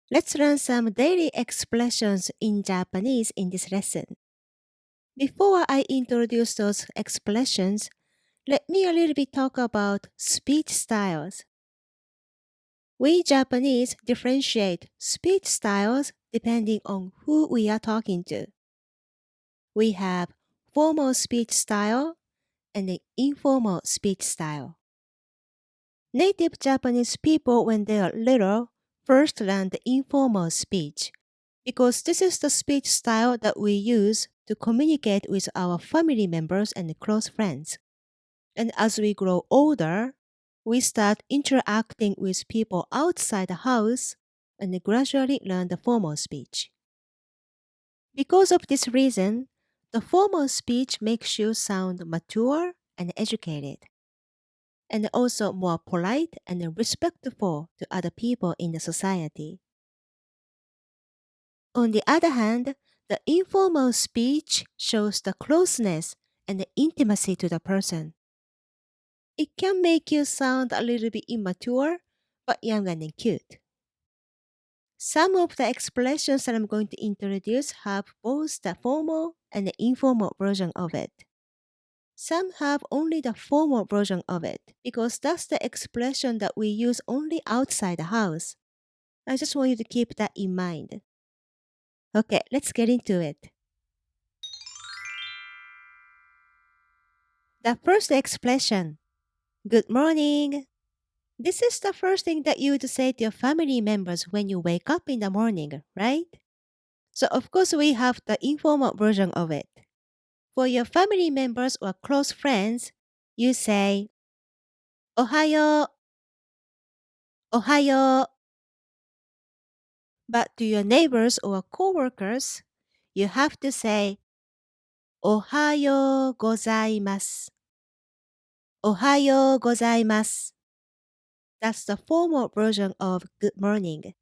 Let's learn some daily expressions in Japanese in this lesson. Before I introduce those expressions, let me a little bit talk about speech styles. We Japanese differentiate speech styles depending on who we are talking to. We have formal speech style and the informal speech style. Native Japanese people, when they are little, first learn the informal speech because this is the speech style that we use to communicate with our family members and close friends. And as we grow older, we start interacting with people outside the house and gradually learn the formal speech. Because of this reason, the formal speech makes you sound mature and educated, and also more polite and respectful to other people in the society. On the other hand, the informal speech shows the closeness and the intimacy to the person. It can make you sound a little bit immature, but young and cute. Some of the expressions that I'm going to introduce have both the formal and the informal version of it. Some have only the formal version of it because that's the expression that we use only outside the house. I just want you to keep that in mind. Okay, let's get into it. The first expression, good morning. This is the first thing that you would say to your family members when you wake up in the morning, right? So, of course, we have the informal version of it. For your family members or close friends, you say, Ohayo, Ohayo. But to your neighbors or coworkers, you have to say, Ohayo gozaimasu. Ohayo gozaimasu. That's the formal version of good morning.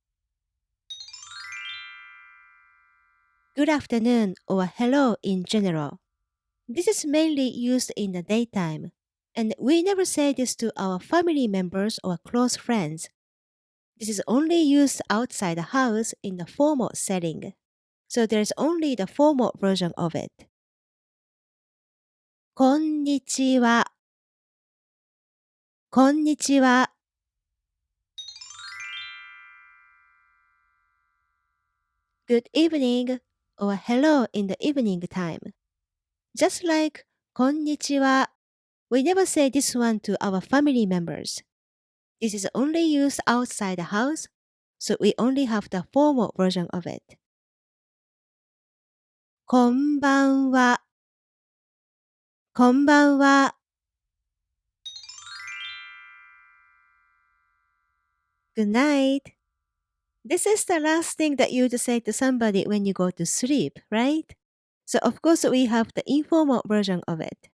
Good afternoon or hello in general. This is mainly used in the daytime, and we never say this to our family members or close friends. This is only used outside the house in the formal setting. So there's only the formal version of it. こんにちは。こんにちは。Good evening or hello in the evening time. Just like こんにちは, we never say this one to our family members. This is only used outside the house, so we only have the formal version of it. こんばんは。こんばんは。Good night. This is the last thing that you would say to somebody when you go to sleep, right? So of course we have the informal version of it.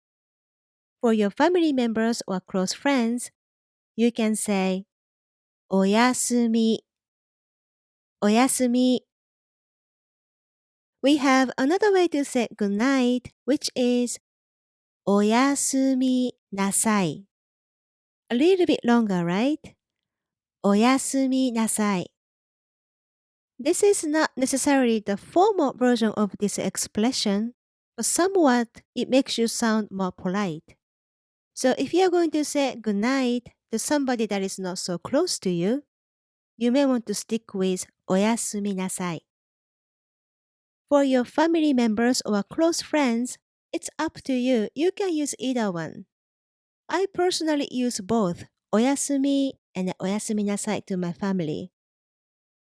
For your family members or close friends, you can say おやすみ。おやすみ. We have another way to say good night, which is おやすみなさい. A little bit longer, right? おやすみなさい. This is not necessarily the formal version of this expression, but somewhat it makes you sound more polite. So if you're going to say good night to somebody that is not so close to you, you may want to stick with おやすみなさい. For your family members or close friends, it's up to you. You can use either one. I personally use both おやすみ and おやすみなさい to my family.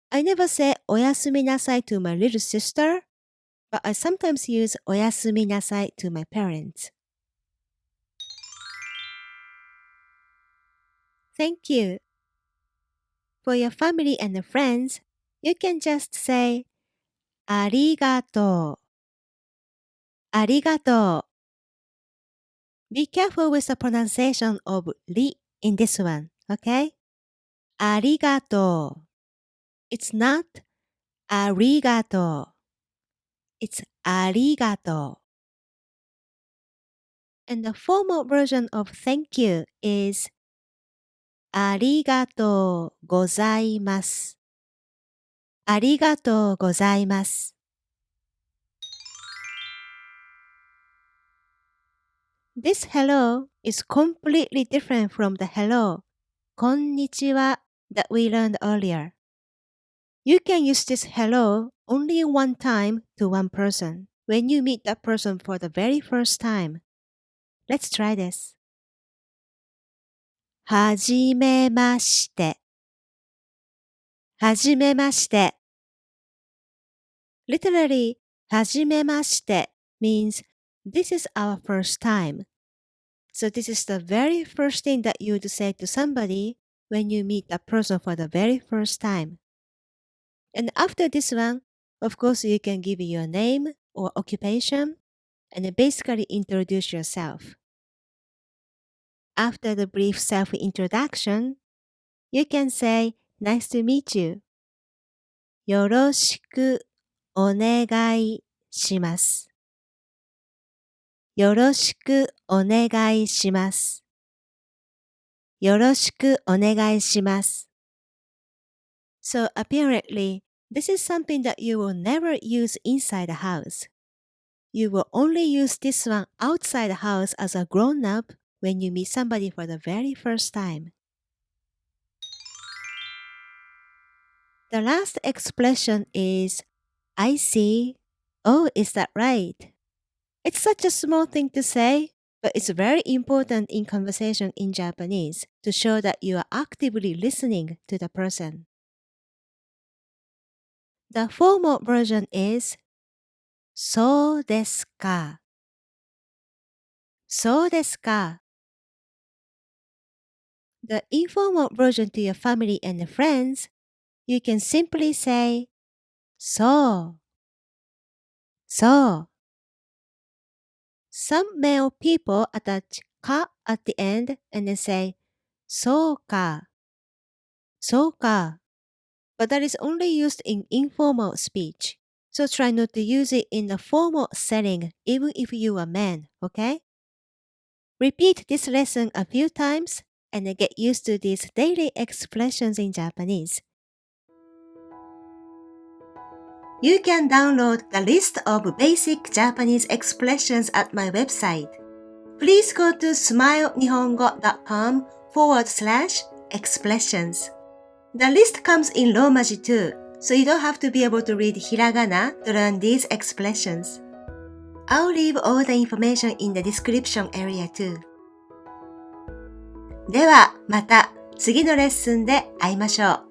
I never say おやすみなさい to my little sister, but I sometimes use おやすみなさい to my parents. Thank you. For your family and friends, you can just say ありがとう。ありがとう. Be careful with the pronunciation of り in this one, okay? ありがとう. It's not ありがとう. It's ありがとう. And the formal version of thank you is ありがとうございます.ありがとうございます。This hello is completely different from the hello, こんにちは that we learned earlier. You can use this hello only one time to one person when you meet that person for the very first time. Let's try this. はじめまして。はじめまして。Literally, はじめまして means this is our first time. So this is the very first thing that you would say to somebody when you meet a person for the very first time. And after this one, of course, you can give your name or occupation and basically introduce yourself. After the brief self-introduction, you can say, Nice to meet you. よろしくお願いします。よろしくお願いします。よろしくお願いします。So apparently, this is something that you will never use inside the house. You will only use this one outside the house as a grown-up when you meet somebody for the very first time. The last expression is, I see. Oh, is that right? It's such a small thing to say, but it's very important in conversation in Japanese to show that you are actively listening to the person. The formal version is そうですか。そうですか。The informal version to your family and friends, you can simply say そう。そう。Some male people attach か at the end and then say そうか。そうか。But that is only used in informal speech. So try not to use it in a formal setting even if you are a man, okay? Repeat this lesson a few times and get used to these daily expressions in Japanese. You can download the list of basic Japanese expressions at my website. Please go to smilenihongo.com/expressions. The list comes in Romaji too, so you don't have to be able to read hiragana to learn these expressions. I'll leave all the information in the description area too. ではまた次のレッスンで会いましょう。